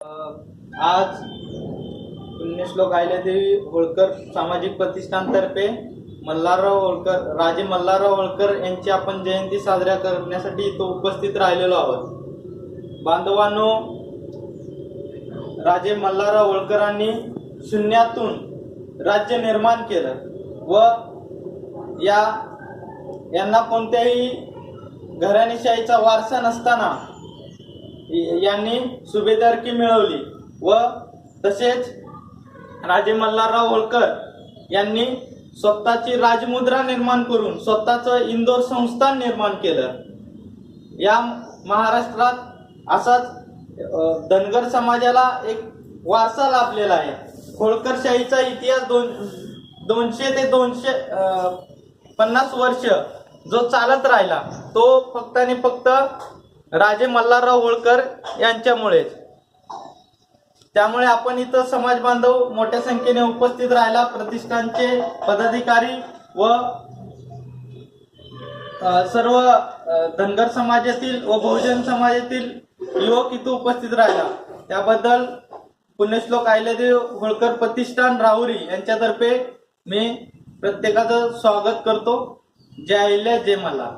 आज पुण्यश्लोक अहिल्यादेवी होळकर सामाजिक प्रतिष्ठानतर्फे राजे मल्हारराव होळकर यांची आपण जयंती साजरा करण्यासाठी इथं उपस्थित राहिलेलो आहोत। बांधवांनो, राजे मल्हारराव होळकरांनी शून्यातून राज्य निर्माण केलं व यांना कोणत्याही घराणेशाहीचा वारसा नसताना यांनी सुभेदारकी मिळवली व तसेच राजे मल्हारराव होळकर यांनी स्वतःची राजमुद्रा निर्माण करून स्वतःचं इंदोर संस्थान निर्माण केलं। या महाराष्ट्रात असाच धनगर समाजाला एक वारसा लाभलेला आहे। होळकरशाहीचा इतिहास 200 ते 250 वर्ष जो चालत राहिला तो फक्त आणि फक्त राजे मल्हारराव होळकर यांच्यामुळेच। त्यामुळे आपण इथं समाज बांधव मोठ्या संख्येने उपस्थित राहिला। प्रतिष्ठानचे पदाधिकारी व सर्व धनगर समाजातील व बहुजन समाजातील युवक इथं उपस्थित राहिला, त्याबद्दल पुण्यश्लोक अहिल्यादेवी होळकर प्रतिष्ठान राहुरी यांच्यातर्फे मी प्रत्येकाचं स्वागत करतो। जय अहिल्या, जय मल्हार।